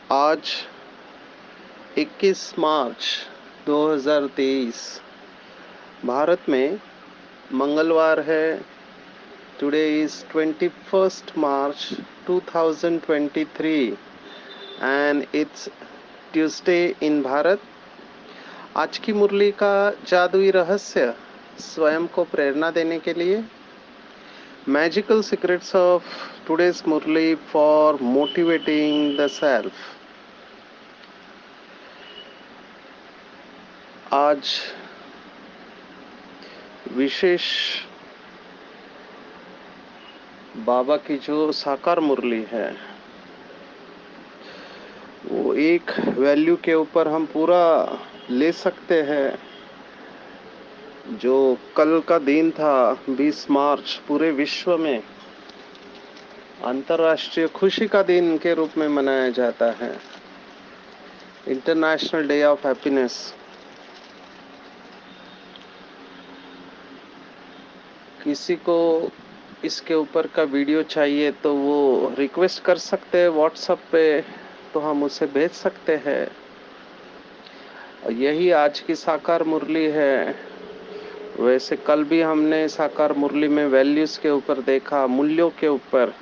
आज 21 मार्च 2023 भारत में मंगलवार है। Today is 21st March 2023 and it's Tuesday in Bharat. आज की मुरली का जादुई रहस्य स्वयं को प्रेरणा देने के लिए magical secrets of today's Murli for motivating the self. आज विशेष बाबा की जो साकार मुरली है वो एक वैल्यू के ऊपर हम पूरा ले सकते हैं। जो कल का दिन था 20 मार्च पूरे विश्व में अंतर्राष्ट्रीय खुशी का दिन के रूप में मनाया जाता है, इंटरनेशनल डे ऑफ हैप्पीनेस। किसी को इसके ऊपर का वीडियो चाहिए तो वो रिक्वेस्ट कर सकते हैं व्हाट्सएप पे, तो हम उसे भेज सकते हैं। यही आज की साकार मुरली है। वैसे कल भी हमने साकार मुरली में वैल्यूज के ऊपर देखा, मूल्यों के ऊपर।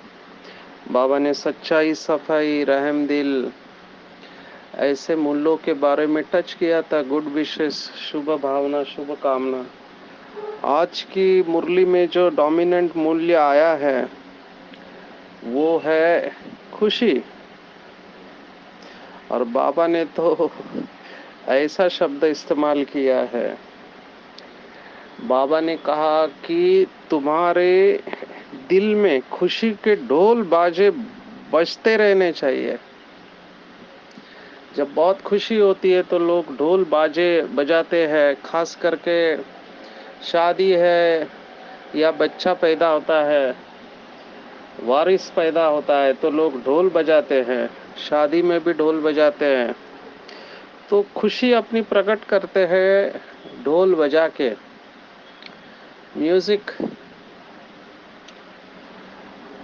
बाबा ने सच्चाई, सफाई, रहम दिल ऐसे मूल्यों के बारे में टच किया था। गुड विशेस, शुभ भावना, शुभ कामना। आज की मुरली में जो डोमिनेंट मूल्य आया है वो है खुशी। और बाबा ने तो ऐसा शब्द इस्तेमाल किया है। बाबा ने कहा कि तुम्हारे दिल में खुशी के ढोल बाजे बजते रहने चाहिए। जब बहुत खुशी होती है तो लोग ढोल बाजे बजाते हैं, खास करके शादी है या बच्चा पैदा होता है, वारिस पैदा होता है तो लोग ढोल बजाते हैं। शादी में भी ढोल बजाते हैं। तो खुशी अपनी प्रकट करते हैं ढोल बजा के। म्यूजिक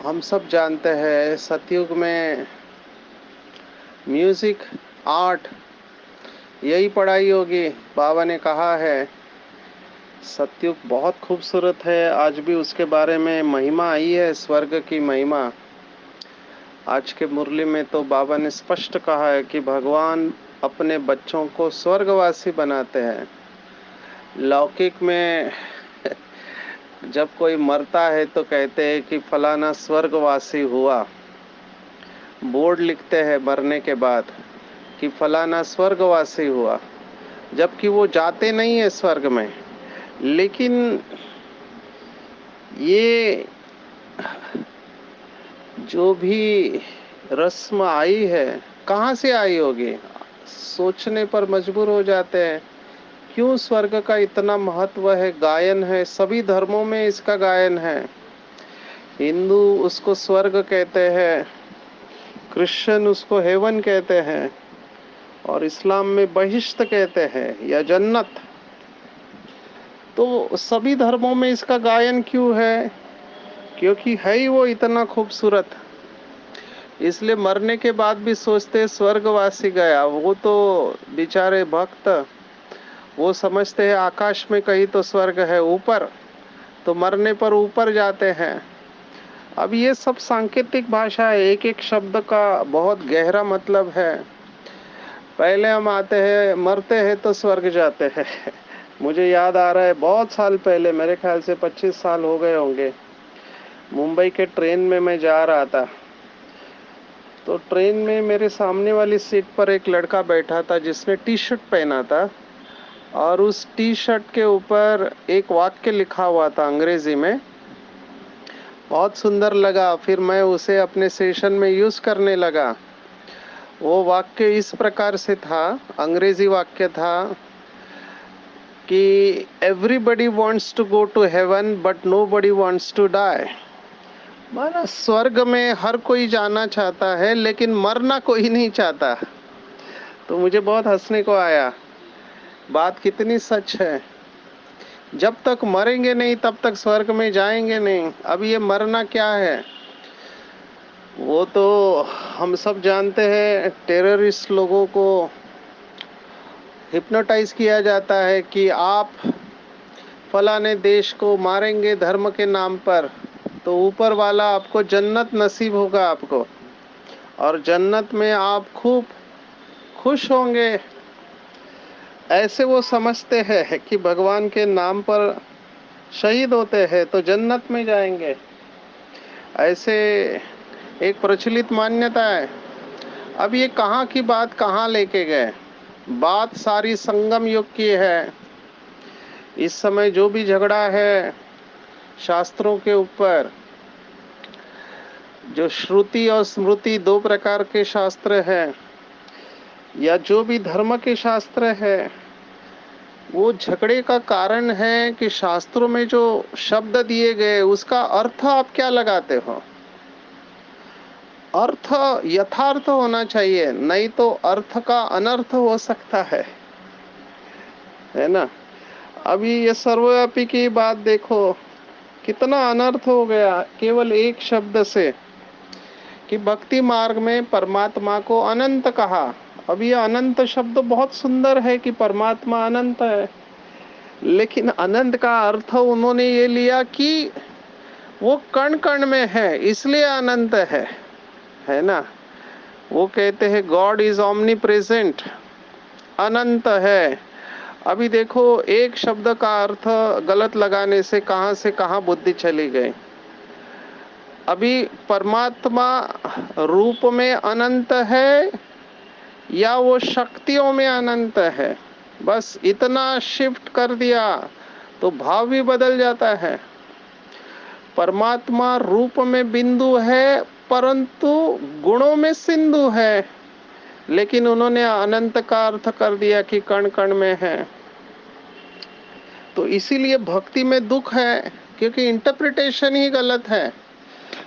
हम सब जानते हैं, सतयुग में म्यूजिक, आर्ट यही पढ़ाई होगी। बाबा ने कहा है सतयुग बहुत खूबसूरत है। आज भी उसके बारे में महिमा आई है, स्वर्ग की महिमा। आज के मुरली में तो बाबा ने स्पष्ट कहा है कि भगवान अपने बच्चों को स्वर्गवासी बनाते हैं। लौकिक में जब कोई मरता है तो कहते हैं कि फलाना स्वर्गवासी हुआ। बोर्ड लिखते हैं मरने के बाद कि फलाना स्वर्गवासी हुआ, जबकि वो जाते नहीं है स्वर्ग में। लेकिन ये जो भी रस्म आई है कहाँ से आई होगी, सोचने पर मजबूर हो जाते हैं। क्यों स्वर्ग का इतना महत्व है? गायन है, सभी धर्मों में इसका गायन है। हिंदू उसको स्वर्ग कहते हैं, क्रिश्चियन उसको हेवन कहते हैं, और इस्लाम में बहिश्त कहते हैं या जन्नत। तो सभी धर्मों में इसका गायन क्यों है? क्योंकि है ही वो इतना खूबसूरत। इसलिए मरने के बाद भी सोचते स्वर्गवासी गया। वो तो बेचारे भक्त, वो समझते हैं आकाश में कहीं तो स्वर्ग है ऊपर, तो मरने पर ऊपर जाते हैं। अब ये सब सांकेतिक भाषा है, एक एक शब्द का बहुत गहरा मतलब है। पहले हम आते हैं, मरते हैं तो स्वर्ग जाते हैं। मुझे याद आ रहा है बहुत साल पहले, मेरे ख्याल से 25 साल हो गए होंगे, मुंबई के ट्रेन में मैं जा रहा था। तो ट्रेन में मेरे सामने वाली सीट पर एक लड़का बैठा था जिसने टी शर्ट पहना था, और उस टी शर्ट के ऊपर एक वाक्य लिखा हुआ था अंग्रेजी में। बहुत सुंदर लगा, फिर मैं उसे अपने सेशन में यूज करने लगा। वो वाक्य इस प्रकार से था, अंग्रेजी वाक्य था कि everybody wants to go to heaven but nobody wants to die. माना स्वर्ग में हर कोई जाना चाहता है लेकिन मरना कोई नहीं चाहता। तो मुझे बहुत हंसने को आया। बात कितनी सच है। जब तक मरेंगे नहीं तब तक स्वर्ग में जाएंगे नहीं। अब ये मरना क्या है? वो तो हम सब जानते हैं, टेररिस्ट लोगों को हिप्नोटाइज किया जाता है कि आप फलाने देश को मारेंगे धर्म के नाम पर, तो ऊपर वाला आपको जन्नत नसीब होगा आपको, और जन्नत में आप खूब खुश होंगे। ऐसे वो समझते हैं कि भगवान के नाम पर शहीद होते हैं तो जन्नत में जाएंगे। ऐसे एक प्रचलित मान्यता है। अब ये कहाँ की बात कहाँ लेके गए? बात सारी संगम युग की है। इस समय जो भी झगड़ा है शास्त्रों के ऊपर, जो श्रुति और स्मृति दो प्रकार के शास्त्र हैं, या जो भी धर्म के शास्त्र है, वो झगड़े का कारण है कि शास्त्रों में जो शब्द दिए गए उसका अर्थ आप क्या लगाते हो। अर्थ यथार्थ होना चाहिए, नहीं तो अर्थ का अनर्थ हो सकता है ना। अभी ये सर्वव्यापी की बात देखो, कितना अनर्थ हो गया केवल एक शब्द से, कि भक्ति मार्ग में परमात्मा को अनंत कहा। अब ये अनंत शब्द बहुत सुंदर है कि परमात्मा अनंत है, लेकिन अनंत का अर्थ उन्होंने ये लिया कि वो कण कण में है इसलिए अनंत है ना। वो कहते हैं गॉड इज ऑमनी प्रेजेंट, अनंत है। अभी देखो एक शब्द का अर्थ गलत लगाने से कहां बुद्धि चली गई। अभी परमात्मा रूप में अनंत है या वो शक्तियों में अनंत है, बस इतना शिफ्ट कर दिया तो भाव भी बदल जाता है। परमात्मा रूप में बिंदु है परंतु गुणों में सिंधु है, लेकिन उन्होंने अनंत का अर्थ कर दिया कि कण कण में है। तो इसीलिए भक्ति में दुख है, क्योंकि इंटरप्रिटेशन ही गलत है।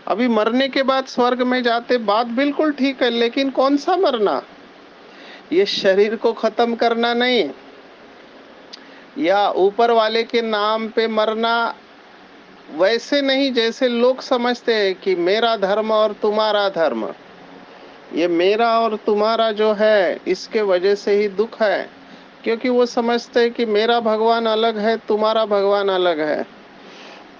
अभी मरने के बाद स्वर्ग में जाते, बात बिल्कुल ठीक है, लेकिन कौन सा मरना? ये शरीर को खत्म करना नहीं, या ऊपर वाले के नाम पे मरना, वैसे नहीं जैसे लोग समझते हैं कि मेरा धर्म और तुम्हारा धर्म। ये मेरा और तुम्हारा जो है इसके वजह से ही दुख है, क्योंकि वो समझते हैं कि मेरा भगवान अलग है, तुम्हारा भगवान अलग है,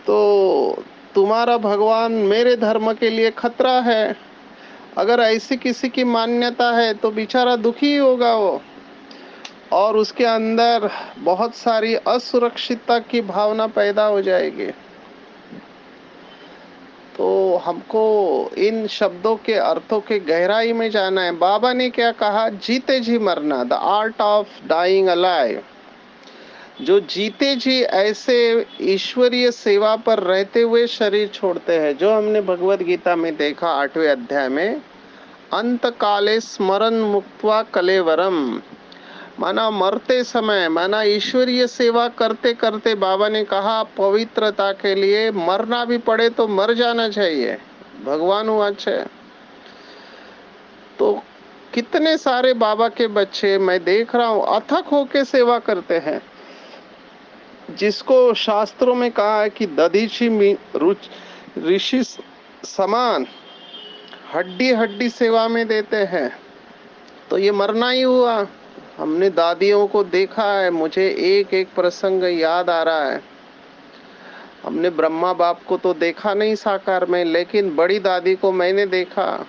तो तुम्हारा भगवान मेरे धर्म के लिए खतरा है। अगर ऐसी किसी की मान्यता है तो बेचारा दुखी होगा वो, और उसके अंदर बहुत सारी असुरक्षितता की भावना पैदा हो जाएगी। तो हमको इन शब्दों के अर्थों के गहराई में जाना है। बाबा ने क्या कहा? जीते जी मरना, the art of dying alive. जो जीते जी ऐसे ईश्वरीय सेवा पर रहते हुए शरीर छोड़ते हैं, जो हमने भगवत गीता में देखा 8वें अध्याय में, अंत काले स्मरण मुक्त्वा कलेवरम, माना मरते समय, माना ईश्वरीय सेवा करते करते, बाबा ने कहा पवित्रता के लिए मरना भी पड़े तो मर जाना चाहिए। भगवान वाच है। तो कितने सारे बाबा के बच्चे मैं देख रहा हूँ अथक होके सेवा करते हैं, जिसको शास्त्रों में कहा है कि दधीची ऋषि समान हड्डी हड्डी सेवा में देते हैं। तो ये मरना ही हुआ। हमने दादियों को देखा है, मुझे एक एक प्रसंग याद आ रहा है। हमने ब्रह्मा बाप को तो देखा नहीं साकार में, लेकिन बड़ी दादी को मैंने देखा।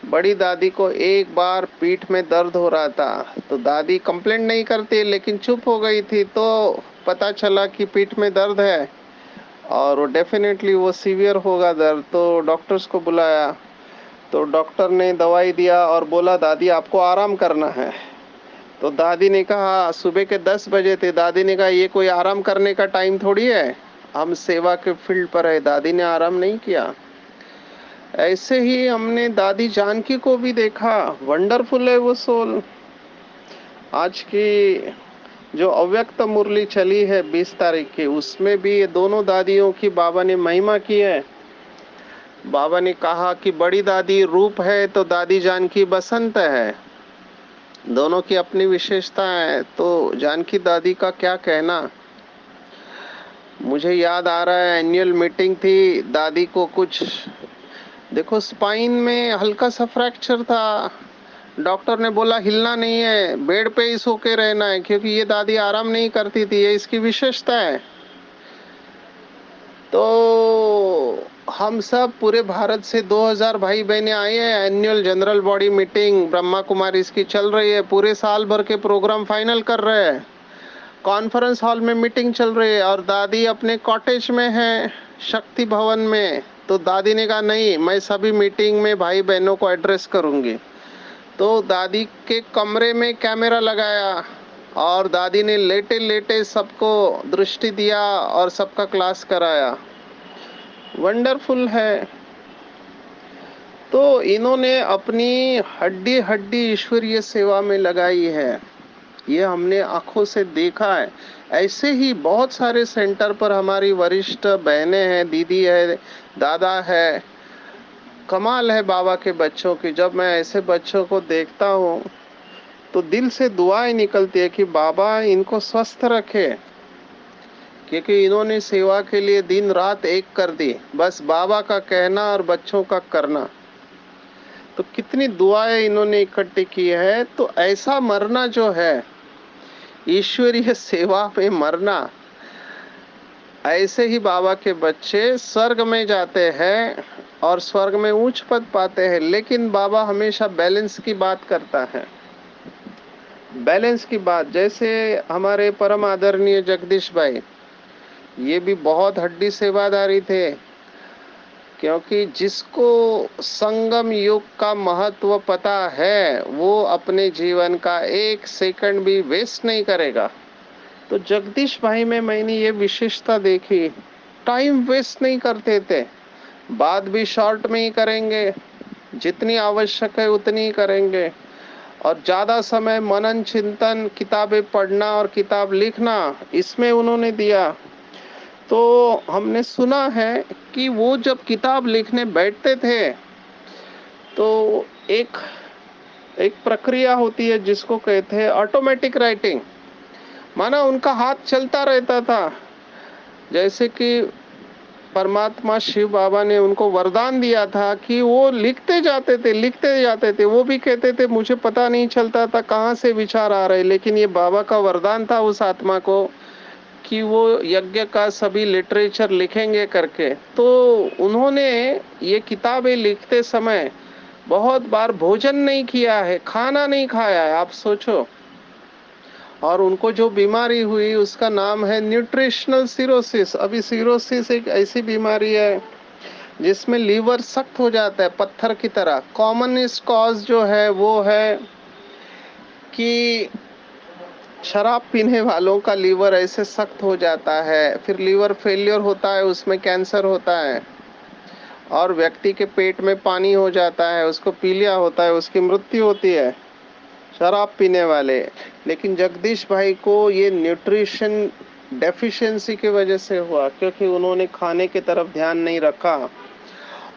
बड़ी दादी को एक बार पीठ में दर्द हो रहा था, तो दादी कंप्लेंट नहीं करती लेकिन चुप हो गई थी, तो पता चला कि पीठ में दर्द है और वो डेफिनेटली वो सीवियर होगा दर्द। तो डॉक्टर्स को बुलाया, तो डॉक्टर ने दवाई दिया और बोला दादी आपको आराम करना है। तो दादी ने कहा, सुबह के 10 बजे थे, दादी ने कहा ये कोई आराम करने का टाइम थोड़ी है, हम सेवा के फील्ड पर है। दादी ने आराम नहीं किया। ऐसे ही हमने दादी जानकी को भी देखा, वंडरफुल है वो सोल। आज की जो अव्यक्त मुरली चली है 20 तारीख की, उसमें भी ये दोनों दादियों की बाबा ने महिमा की है। बाबा ने कहा कि बड़ी दादी रूप है तो दादी जानकी बसंत है, दोनों की अपनी विशेषता है। तो जानकी दादी का क्या कहना, मुझे याद आ रहा है एनुअल मीटिंग थी, दादी को कुछ देखो स्पाइन में हल्का सा फ्रैक्चर था, डॉक्टर ने बोला हिलना नहीं है, बेड पे ही सो के रहना है, क्योंकि ये दादी आराम नहीं करती थी, ये इसकी विशेषता है। तो हम सब पूरे भारत से 2000 भाई बहने आए हैं। Annual general body meeting Brahma Kumari इसकी चल रही है, पूरे साल भर के प्रोग्राम फाइनल कर रहे हैं। कॉन्फ्रेंस हॉल में मीटिंग चल रही है और दादी अपने कॉटेज में है, शक्ति भवन में। तो दादी ने कहा नहीं, मैं सभी मीटिंग में भाई बहनों को एड्रेस करूंगी। तो दादी के कमरे में कैमरा लगाया और दादी ने लेटे लेटे सबको दृष्टि दिया और सबका क्लास कराया। वंडरफुल है। तो इन्होंने अपनी हड्डी हड्डी ईश्वरीय सेवा में लगाई है, ये हमने आंखों से देखा है। ऐसे ही बहुत सारे सेंटर पर हमारी वरिष्ठ बहनें हैं, दीदी है, दादा है। कमाल है बाबा के बच्चों की। जब मैं ऐसे बच्चों को देखता हूँ तो दिल से दुआएं निकलती है कि बाबा इनको स्वस्थ रखे, क्योंकि इन्होंने सेवा के लिए दिन रात एक कर दी, बस बाबा का कहना और बच्चों का करना। तो कितनी दुआएं इन्होंने इकट्ठी की है। तो ऐसा मरना जो है, ईश्वरीय सेवा में मरना, ऐसे ही बाबा के बच्चे स्वर्ग में जाते हैं और स्वर्ग में उच्च पद पाते हैं। लेकिन बाबा हमेशा बैलेंस की बात करता है, बैलेंस की बात। जैसे हमारे परम आदरणीय जगदीश भाई, ये भी बहुत हड्डी सेवादारी थे, क्योंकि जिसको संगम युग का महत्व पता है वो अपने जीवन का एक सेकंड भी वेस्ट नहीं करेगा। तो जगदीश भाई में मैंने ये विशेषता देखी, टाइम वेस्ट नहीं करते थे। बात भी शॉर्ट में ही करेंगे, जितनी आवश्यक है उतनी ही करेंगे, और ज्यादा समय मनन चिंतन, किताबें पढ़ना और किताब लिखना, इसमें उन्होंने दिया। तो हमने सुना है कि वो जब किताब लिखने बैठते थे तो एक एक प्रक्रिया होती है जिसको कहते हैं ऑटोमेटिक राइटिंग, माना उनका हाथ चलता रहता था। जैसे कि परमात्मा शिव बाबा ने उनको वरदान दिया था कि वो लिखते जाते थे, लिखते जाते थे। वो भी कहते थे मुझे पता नहीं चलता था कहाँ से विचार आ रहे, लेकिन ये बाबा का वरदान था उस आत्मा को कि वो यज्ञ का सभी लिटरेचर लिखेंगे करके। तो उन्होंने ये किताबें लिखते समय बहुत बार भोजन नहीं किया है, खाना नहीं खाया है, आप सोचो। और उनको जो बीमारी हुई उसका नाम है न्यूट्रिशनल सिरोसिस। अभी सिरोसिस एक ऐसी बीमारी है जिसमें लीवर सख्त हो जाता है पत्थर की तरह। कॉमनेस्ट कॉज जो है वो है कि शराब पीने वालों का लीवर ऐसे सख्त हो जाता है, फिर लीवर फेलियर होता है, उसमें कैंसर होता है, और व्यक्ति के पेट में पानी हो जाता है, उसको पीलिया होता है, उसकी मृत्यु होती है, शराब पीने वाले। लेकिन जगदीश भाई को ये न्यूट्रिशन डेफिशिएंसी की वजह से हुआ, क्योंकि उन्होंने खाने की तरफ ध्यान नहीं रखा।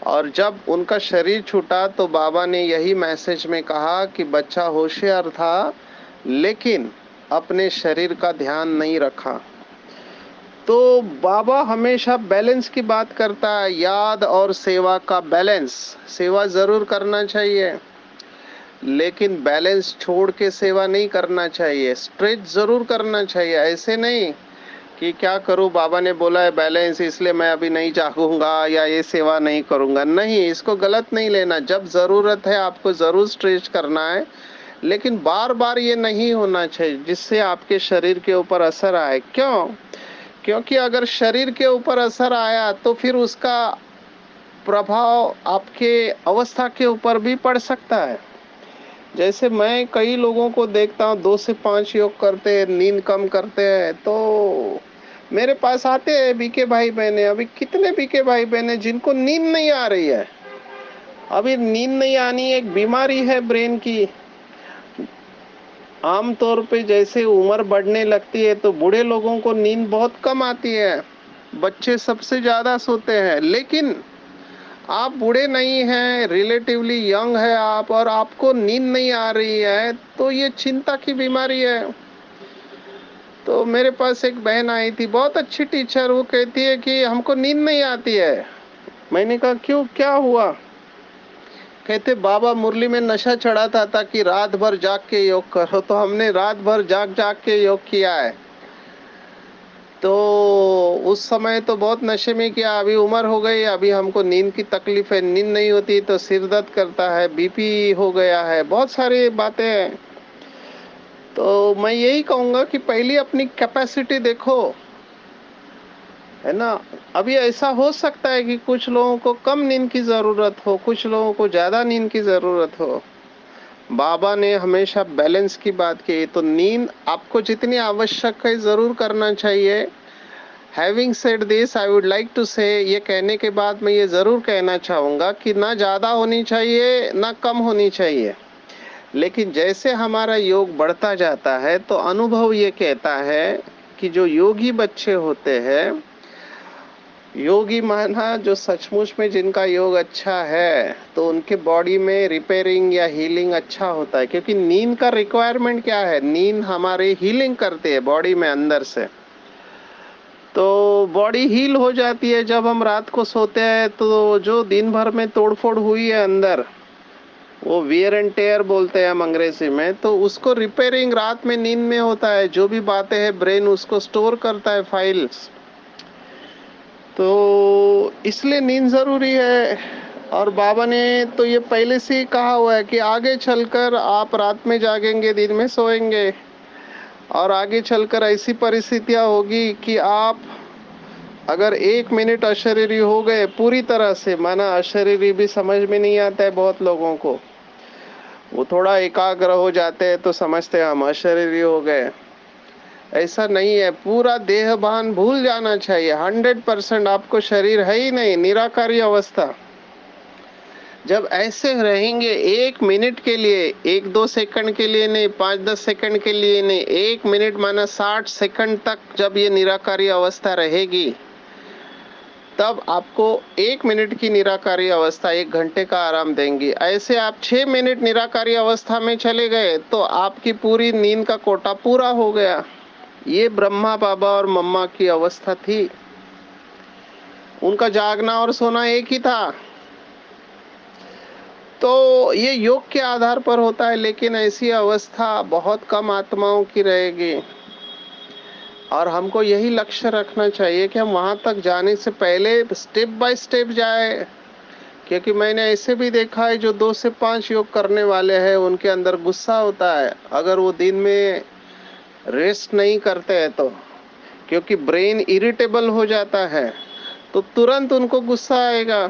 और जब उनका शरीर छूटा तो बाबा ने यही मैसेज में कहा कि बच्चा होशियार था लेकिन अपने शरीर का ध्यान नहीं रखा। तो बाबा हमेशा बैलेंस की बात करता है, याद और सेवा का बैलेंस। सेवा जरूर करना चाहिए लेकिन बैलेंस छोड़ के सेवा नहीं करना चाहिए। स्ट्रेच जरूर करना चाहिए, ऐसे नहीं कि क्या करूं, बाबा ने बोला है बैलेंस इसलिए मैं अभी नहीं जागूंगा या ये सेवा नहीं करूंगा। नहीं, इसको गलत नहीं लेना। जब जरूरत है आपको जरूर स्ट्रेच करना है, लेकिन बार बार ये नहीं होना चाहिए जिससे आपके शरीर के ऊपर असर आए। क्यों? क्योंकि अगर शरीर के ऊपर असर आया तो फिर उसका प्रभाव आपके अवस्था के ऊपर भी पड़ सकता है। जैसे मैं कई लोगों को देखता हूँ 2 से 5 योग करते हैं, नींद कम करते हैं, तो मेरे पास आते हैं बीके भाई बहने। अभी कितने बीके भाई बहने जिनको नींद नहीं आ रही है। अभी नींद नहीं आनी एक बीमारी है ब्रेन की। आमतौर पे जैसे उम्र बढ़ने लगती है तो बूढ़े लोगों को नींद बहुत कम आती है, बच्चे सबसे ज्यादा सोते हैं। लेकिन आप बूढ़े नहीं हैं, रिलेटिवली यंग है आप, और आपको नींद नहीं आ रही है, तो ये चिंता की बीमारी है। तो मेरे पास एक बहन आई थी, बहुत अच्छी टीचर। वो कहती है कि हमको नींद नहीं आती है। मैंने कहा क्यों, क्या हुआ? कहते बाबा मुरली में नशा चढ़ाता था कि रात भर जाग के योग करो, तो हमने रात भर जाग जाग के योग किया है। तो उस समय तो बहुत नशे में किया, अभी उम्र हो गई, अभी हमको नींद की तकलीफ है, नींद नहीं होती तो सिर दर्द करता है, बीपी हो गया है, बहुत सारी बातें हैं। तो मैं यही कहूँगा कि पहले अपनी कैपेसिटी देखो, है ना। अभी ऐसा हो सकता है कि कुछ लोगों को कम नींद की ज़रूरत हो, कुछ लोगों को ज़्यादा नींद की ज़रूरत हो। बाबा ने हमेशा बैलेंस की बात की, तो नींद आपको जितनी आवश्यक है ज़रूर करना चाहिए। Having said this, I would like to say, ये कहने के बाद मैं ये ज़रूर कहना चाहूँगा कि ना ज़्यादा होनी चाहिए ना कम होनी चाहिए। लेकिन जैसे हमारा योग बढ़ता जाता है तो अनुभव ये कहता है कि जो योगी बच्चे होते हैं, योगी माना जो सचमुच में जिनका योग अच्छा है, तो उनके बॉडी में रिपेयरिंग या हीलिंग अच्छा होता है, क्योंकि नींद का रिक्वायरमेंट क्या है, नींद हमारे हीलिंग करती है बॉडी में अंदर से। तो बॉडी हील हो जाती है जब हम रात को सोते हैं, तो जो दिन भर में तोड़फोड़ हुई है अंदर, वो वियर एंड टेयर बोलते हैं हम अंग्रेजी में, तो उसको रिपेयरिंग रात में नींद में होता है। जो भी बातें हैं ब्रेन उसको स्टोर करता है, फाइल्स। तो इसलिए नींद जरूरी है। और बाबा ने तो ये पहले से ही कहा हुआ है कि आगे चलकर आप रात में जागेंगे, दिन में सोएंगे, और आगे चलकर ऐसी परिस्थितियां होगी कि आप अगर 1 मिनट अशरीरी हो गए पूरी तरह से, माना अशरीरी भी समझ में नहीं आता है बहुत लोगों को, वो थोड़ा एकाग्र हो जाते हैं तो समझते हैं हम अशरीरी हो गए। ऐसा नहीं है, पूरा देह भान भूल जाना चाहिए। 100% आपको शरीर है ही नहीं, निराकारी अवस्था। जब ऐसे रहेंगे 1 मिनट के लिए, 1-2 सेकंड के लिए नहीं, 5-10 सेकंड के लिए नहीं, 1 मिनट माना 60 सेकंड तक जब ये निराकारी अवस्था रहेगी, तब आपको 1 मिनट की निराकारी अवस्था 1 घंटे का आराम देंगी। ऐसे आप 6 मिनट निराकारी अवस्था में चले गए तो आपकी पूरी नींद का कोटा पूरा हो गया। ये ब्रह्मा बाबा और मम्मा की अवस्था थी, उनका जागना और सोना एक ही था। तो ये योग के आधार पर होता है, लेकिन ऐसी अवस्था बहुत कम आत्माओं की रहेगी। और हमको यही लक्ष्य रखना चाहिए कि हम वहां तक जाने से पहले स्टेप बाय स्टेप जाए। क्योंकि मैंने ऐसे भी देखा है जो 2 से 5 योग करने वाले हैं, उनके अंदर गुस्सा होता है अगर वो दिन में रेस्ट नहीं करते हैं तो, क्योंकि ब्रेन इरिटेबल हो जाता है तो तुरंत उनको गुस्सा आएगा,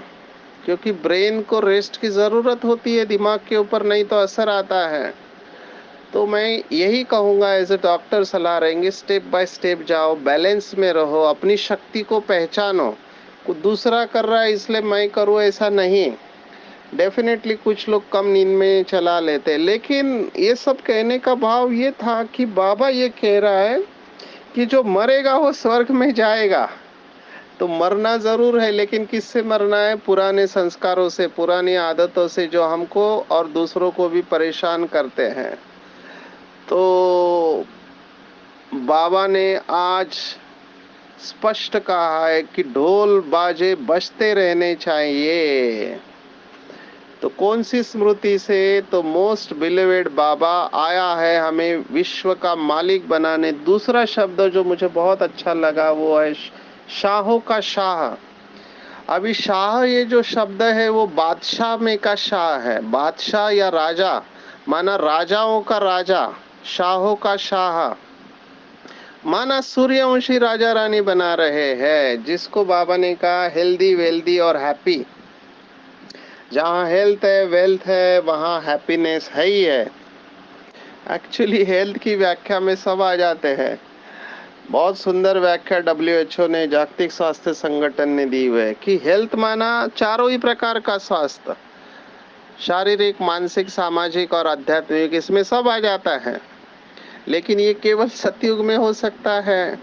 क्योंकि ब्रेन को रेस्ट की ज़रूरत होती है दिमाग के ऊपर, नहीं तो असर आता है। तो मैं यही कहूँगा, एज ए डॉक्टर सलाह रहेंगे, स्टेप बाय स्टेप जाओ, बैलेंस में रहो, अपनी शक्ति को पहचानो। कुछ दूसरा कर रहा है इसलिए मैं करूँ ऐसा नहीं। डेफिनेटली कुछ लोग कम नींद में चला लेते हैं, लेकिन ये सब कहने का भाव ये था कि बाबा ये कह रहा है कि जो मरेगा वो स्वर्ग में जाएगा। तो मरना जरूर है, लेकिन किससे मरना है, पुराने संस्कारों से, पुरानी आदतों से, जो हमको और दूसरों को भी परेशान करते हैं। तो बाबा ने आज स्पष्ट कहा है कि ढोल बाजे बजते रहने चाहिए। तो कौन सी स्मृति से, तो मोस्ट बिलीवेड बाबा आया है हमें विश्व का मालिक बनाने। दूसरा शब्द जो मुझे बहुत अच्छा लगा वो है शाहों का शाह। अभी शाह ये जो शब्द है वो बादशाह में का शाह है, बादशाह या राजा, माना राजाओं का राजा, शाहों का शाह माना सूर्यवंशी राजा रानी बना रहे हैं, जिसको बाबा ने कहा हेल्दी वेल्दी और हैप्पी। जहाँ हेल्थ है वेल्थ है वहाँ हैप्पीनेस है ही है। एक्चुअली हेल्थ की व्याख्या में सब आ जाते हैं। बहुत सुंदर व्याख्या WHO ने, जागतिक स्वास्थ्य संगठन ने दी हुई है कि हेल्थ माना चारों ही प्रकार का स्वास्थ्य, शारीरिक, मानसिक, सामाजिक और आध्यात्मिक, इसमें सब आ जाता है। लेकिन ये केवल सतयुग में हो सकता है,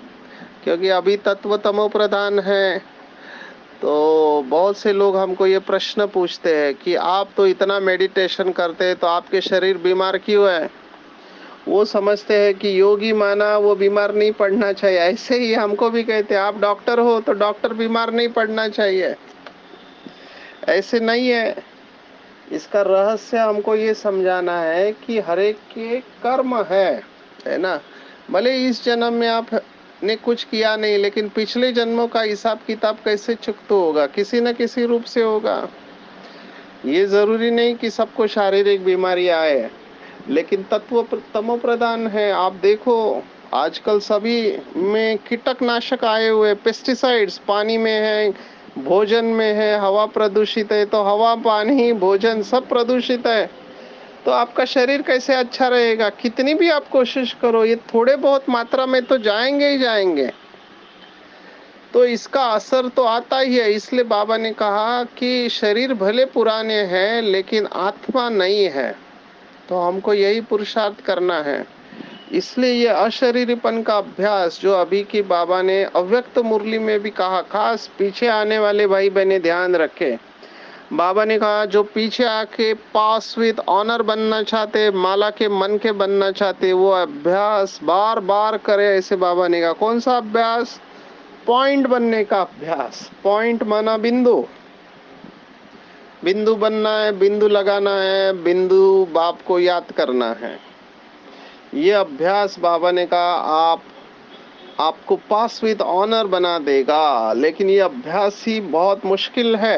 क्योंकि अभी तत्व तमो प्रधान है। तो बहुत से लोग हमको ये प्रश्न पूछते हैं कि आप तो इतना मेडिटेशन करते हैं तो आपके शरीर बीमार क्यों है। वो समझते हैं कि योगी माना वो बीमार नहीं पड़ना चाहिए। ऐसे ही हमको भी कहते हैं आप डॉक्टर हो तो डॉक्टर बीमार नहीं पड़ना चाहिए, ऐसे नहीं है। इसका रहस्य हमको ये समझाना है कि हर एक के कर्म है ना। भले इस जन्म में आपने कुछ किया नहीं, लेकिन पिछले जन्मों का हिसाब किताब कैसे चुकता होगा, किसी न किसी रूप से होगा। ये जरूरी नहीं कि सबको शारीरिक बीमारी आए, लेकिन तत्व तमो प्रधान है। आप देखो आजकल सभी में कीटकनाशक आए हुए, पेस्टिसाइड्स पानी में है, भोजन में है, हवा प्रदूषित है, तो हवा पानी भोजन सब प्रदूषित है। तो आपका शरीर कैसे अच्छा रहेगा? कितनी भी आप कोशिश करो, ये थोड़े बहुत मात्रा में तो जाएंगे ही जाएंगे। तो इसका असर तो आता ही है। इसलिए बाबा ने कहा कि शरीर भले पुराने हैं लेकिन आत्मा नहीं है, तो हमको यही पुरुषार्थ करना है। इसलिए ये अशरीरीपन का अभ्यास जो अभी की बाबा ने अव्यक्त मुरली में भी कहा, खास पीछे आने वाले भाई बहने ध्यान रखे। बाबा ने कहा जो पीछे आके पास विद ऑनर बनना चाहते, माला के मन के बनना चाहते, वो अभ्यास बार बार करे। ऐसे बाबा ने कहा। कौन सा अभ्यास? पॉइंट बनने का अभ्यास। पॉइंट माना बिंदु, बिंदु बनना है, बिंदु लगाना है, बिंदु बाप को याद करना है। ये अभ्यास बाबा ने कहा आपको पास विद ऑनर बना देगा। लेकिन ये अभ्यास ही बहुत मुश्किल है,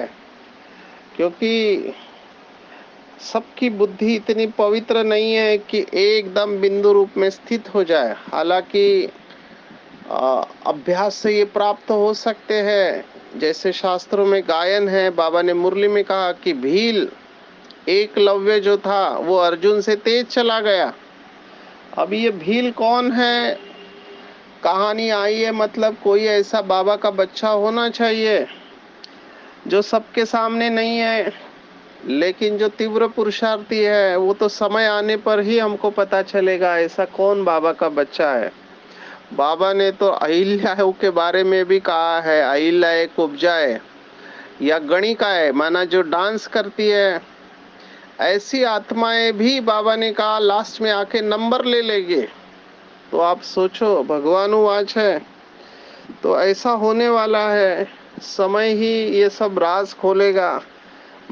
क्योंकि सबकी बुद्धि इतनी पवित्र नहीं है कि एकदम बिंदु रूप में स्थित हो जाए। हालांकि अभ्यास से ये प्राप्त हो सकते हैं। जैसे शास्त्रों में गायन है, बाबा ने मुरली में कहा कि भील एकलव्य जो था वो अर्जुन से तेज चला गया। अब ये भील कौन है? कहानी आई है, मतलब कोई ऐसा बाबा का बच्चा होना चाहिए जो सबके सामने नहीं है, लेकिन जो तीव्र पुरुषार्थी है। वो तो समय आने पर ही हमको पता चलेगा ऐसा कौन बाबा का बच्चा है। बाबा ने तो अहिल्या के बारे में भी कहा है, अहिल्या एक उपजा है या गणिका है, माना जो डांस करती है। ऐसी आत्माएं भी बाबा ने कहा लास्ट में आके नंबर ले लेंगे। तो आप सोचो, भगवानुवाच है, तो ऐसा होने वाला है। समय ही ये सब राज खोलेगा।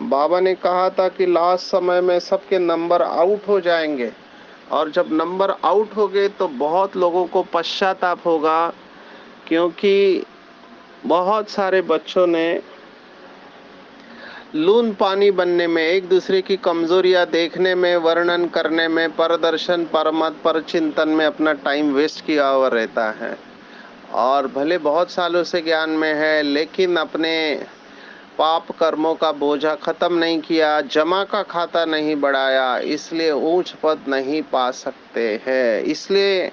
बाबा ने कहा था कि लास्ट समय में सबके नंबर आउट हो जाएंगे, और जब नंबर आउट हो गए तो बहुत लोगों को पश्चाताप होगा, क्योंकि बहुत सारे बच्चों ने लून पानी बनने में, एक दूसरे की कमजोरियां देखने में, वर्णन करने में, परदर्शन परमत पर चिंतन में अपना टाइम वेस्ट किया हुआ रहता है। और भले बहुत सालों से ज्ञान में है, लेकिन अपने पाप कर्मों का बोझा खत्म नहीं किया, जमा का खाता नहीं बढ़ाया, इसलिए ऊंच पद नहीं पा सकते हैं। इसलिए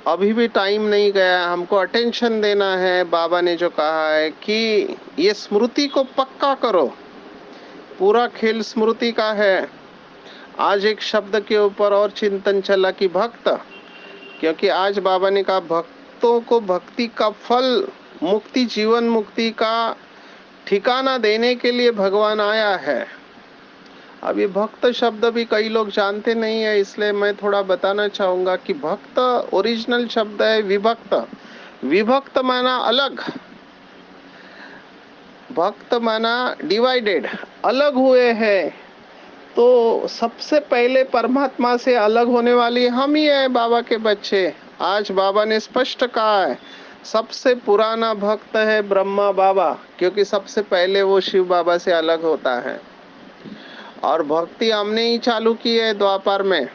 अभी भी टाइम नहीं गया, हमको अटेंशन देना है। बाबा ने जो कहा है कि ये स्मृति को पक्का करो, पूरा खेल स्मृति का है। आज एक शब्द के ऊपर और चिंतन चला कि भक्त, क्योंकि आज बाबा ने कहा भक्तों को भक्ति का फल, मुक्ति, जीवन मुक्ति का ठिकाना देने के लिए भगवान आया है। अब ये भक्त शब्द भी कई लोग जानते नहीं है, इसलिए मैं थोड़ा बताना चाहूंगा कि भक्त ओरिजिनल शब्द है विभक्त। विभक्त माना अलग, भक्त माना डिवाइडेड, अलग हुए हैं। तो सबसे पहले परमात्मा से अलग होने वाली हम ही है, बाबा के बच्चे। आज बाबा ने स्पष्ट कहा है सबसे पुराना भक्त है ब्रह्मा बाबा, क्योंकि सबसे पहले वो शिव बाबा से अलग होता है। और भक्ति हमने ही चालू की है द्वापर में,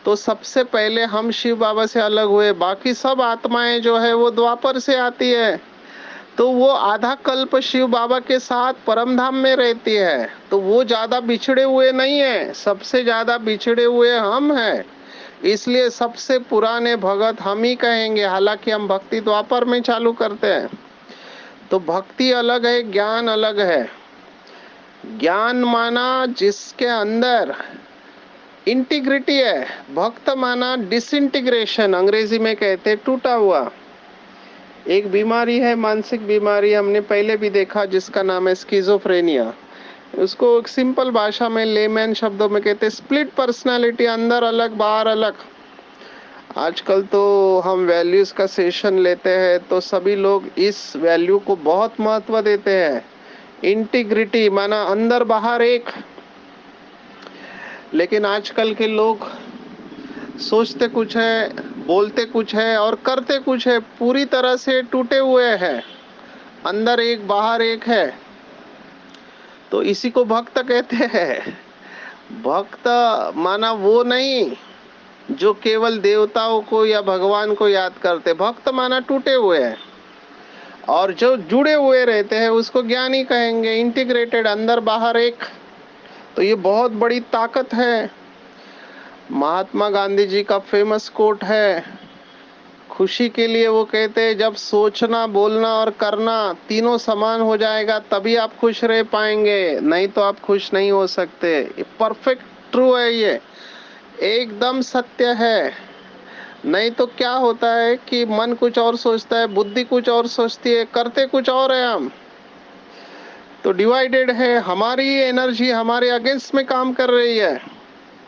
तो सबसे पहले हम शिव बाबा से अलग हुए। बाकी सब आत्माएं जो है वो द्वापर से आती है, तो वो आधा कल्प शिव बाबा के साथ परम धाम में रहती है। तो वो ज्यादा बिछड़े हुए नहीं है, सबसे ज्यादा बिछड़े हुए हम हैं। इसलिए सबसे पुराने भगत हम ही कहेंगे, हालांकि हम भक्ति द्वापर में चालू करते हैं। तो भक्ति अलग है, ज्ञान अलग है। ज्ञान माना जिसके अंदर इंटीग्रिटी है, भक्त माना डिसइंटीग्रेशन, अंग्रेजी में कहते टूटा हुआ। एक बीमारी है, मानसिक बीमारी, हमने पहले भी देखा, जिसका नाम है स्किज़ोफ्रेनिया। उसको एक सिंपल भाषा में, लेमैन शब्दों में कहते स्प्लिट पर्सनालिटी, अंदर अलग बाहर अलग। आजकल तो हम वैल्यूज का सेशन लेते हैं, तो सभी लोग इस वैल्यू को बहुत महत्व देते हैं। इंटीग्रिटी माना अंदर बाहर एक, लेकिन आजकल के लोग सोचते कुछ है, बोलते कुछ है और करते कुछ है, पूरी तरह से टूटे हुए हैं। अंदर एक बाहर एक है। तो इसी को भक्त कहते हैं। भक्त माना वो नहीं जो केवल देवताओं को या भगवान को याद करते। भक्त माना टूटे हुए हैं, और जो जुड़े हुए रहते हैं उसको ज्ञानी कहेंगे। इंटीग्रेटेड, अंदर बाहर एक। तो ये बहुत बड़ी ताकत है। महात्मा गांधी जी का फेमस कोट है, खुशी के लिए वो कहते हैं जब सोचना, बोलना और करना तीनों समान हो जाएगा तभी आप खुश रह पाएंगे, नहीं तो आप खुश नहीं हो सकते। ये परफेक्ट ट्रू है, ये एकदम सत्य है। नहीं तो क्या होता है कि मन कुछ और सोचता है, बुद्धि कुछ और सोचती है, करते कुछ और है हम। तो डिवाइडेड है, हमारी एनर्जी हमारे अगेंस्ट में काम कर रही है।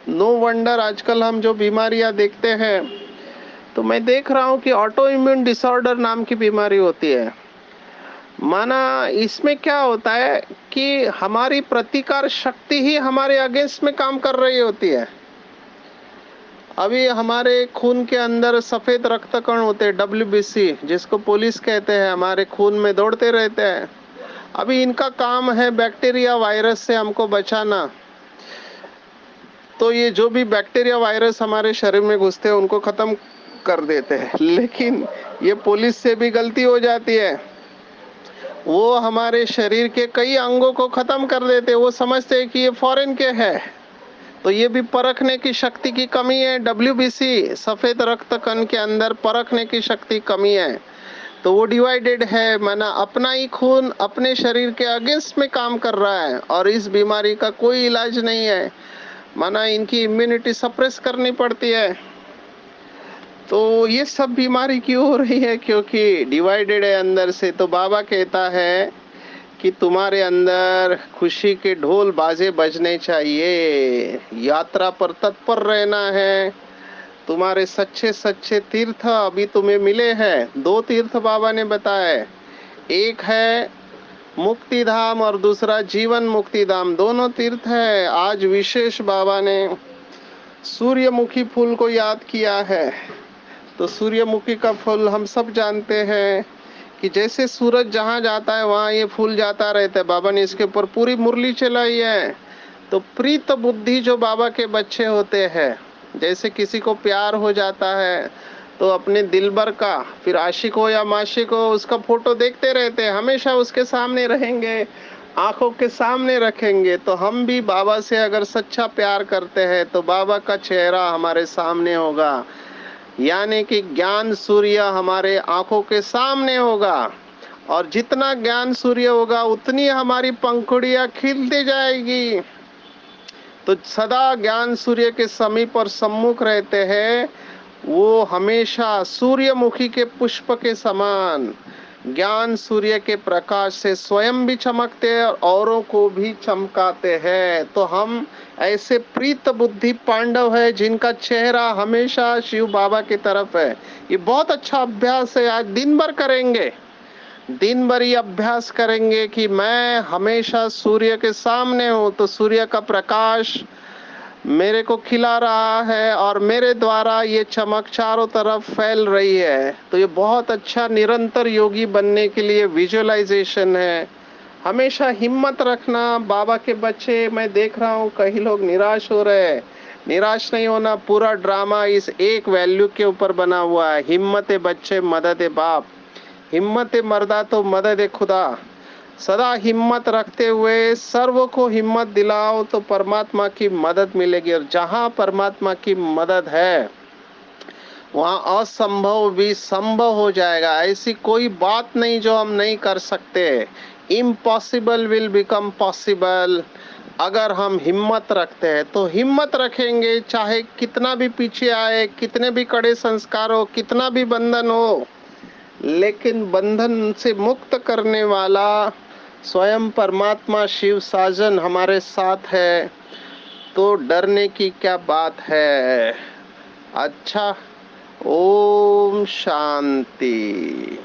नो वंडर आजकल हम जो बीमारियां देखते हैं, तो मैं देख रहा हूं कि ऑटो इम्यून डिसऑर्डर नाम की बीमारी होती है। माना इसमें क्या होता है कि हमारी प्रतिकार शक्ति ही हमारे अगेंस्ट में काम कर रही होती है। अभी हमारे खून के अंदर सफेद रक्त कण होते हैं, WBC, जिसको पुलिस कहते हैं, हमारे खून में दौड़ते रहते हैं। अभी इनका काम है बैक्टीरिया वायरस से हमको बचाना। तो ये जो भी बैक्टीरिया वायरस हमारे शरीर में घुसते हैं उनको खत्म कर देते हैं। लेकिन ये पुलिस से भी गलती हो जाती है, वो हमारे शरीर के कई अंगों को खत्म कर देते हैं। वो समझते हैं कि ये फॉरेन के है। तो ये भी परखने की शक्ति की कमी है। WBC सफेद रक्त कण के अंदर परखने की शक्ति कमी है। तो वो डिवाइडेड है, माना अपना ही खून अपने शरीर के अगेंस्ट में काम कर रहा है, और इस बीमारी का कोई इलाज नहीं है। माना इनकी इम्यूनिटी सप्रेस करनी पड़ती है। तो ये सब बीमारी क्यों हो रही है? क्योंकि डिवाइडेड है अंदर से। तो बाबा कहता है कि तुम्हारे अंदर खुशी के ढोल बाजे बजने चाहिए, यात्रा पर तत्पर रहना है। तुम्हारे सच्चे सच्चे तीर्थ अभी तुम्हें मिले हैं। 2 तीर्थ बाबा ने बताए, एक है मुक्ति धाम और दूसरा जीवन मुक्ति धाम। दोनों तीर्थ है। आज विशेष बाबा ने सूर्यमुखी फूल को याद किया है। तो सूर्यमुखी का फूल हम सब जानते हैं कि जैसे सूरज जहाँ जाता है वहाँ ये फूल जाता रहता है। बाबा ने इसके ऊपर पूरी मुरली चलाई है। तो प्रीत बुद्धि जो बाबा के बच्चे होते हैं, जैसे किसी को प्यार हो जाता है तो अपने दिलबर का, फिर आशिक हो या माशिक हो, उसका फोटो देखते रहते हैं, हमेशा उसके सामने रहेंगे, आंखों के सामने रखेंगे। तो हम भी बाबा से अगर सच्चा प्यार करते हैं तो बाबा का चेहरा हमारे सामने होगा, यानी कि ज्ञान सूर्य हमारे आंखों के सामने होगा। और जितना ज्ञान सूर्य होगा उतनी हमारी पंखुड़ियां खिलती जाएगी। तो सदा ज्ञान सूर्य के समीप और सम्मुख रहते हैं, वो हमेशा सूर्यमुखी के पुष्प के समान ज्ञान सूर्य के प्रकाश से स्वयं भी चमकते हैं और औरों को भी चमकाते हैं। तो हम ऐसे प्रीत बुद्धि पांडव है जिनका चेहरा हमेशा शिव बाबा की तरफ है। ये बहुत अच्छा अभ्यास है, आज दिन भर करेंगे। दिन भर ये अभ्यास करेंगे कि मैं हमेशा सूर्य के सामने हूँ, तो सूर्य का प्रकाश मेरे को खिला रहा है और मेरे द्वारा ये चमक चारों तरफ फैल रही है। तो ये बहुत अच्छा निरंतर योगी बनने के लिए विजुअलाइजेशन है। हमेशा हिम्मत रखना। बाबा के बच्चे मैं देख रहा हूँ कई लोग निराश हो रहे हैं। निराश नहीं होना, पूरा ड्रामा इस एक वैल्यू के ऊपर बना हुआ है, हिम्मत बच्चे मदद बाप। हिम्मत मर्दा तो मदद खुदा। सदा हिम्मत रखते हुए सर्व को हिम्मत दिलाओ तो परमात्मा की मदद मिलेगी। और जहाँ परमात्मा की मदद है वहाँ असंभव भी संभव हो जाएगा। ऐसी कोई बात नहीं जो हम नहीं कर सकते। इम्पॉसिबल विल बिकम पॉसिबल अगर हम हिम्मत रखते हैं। तो हिम्मत रखेंगे, चाहे कितना भी पीछे आए, कितने भी कड़े संस्कार हो, कितना भी बंधन हो, लेकिन बंधन से मुक्त करने वाला स्वयं परमात्मा शिव साजन हमारे साथ है। तो डरने की क्या बात है। अच्छा, ओम शांति।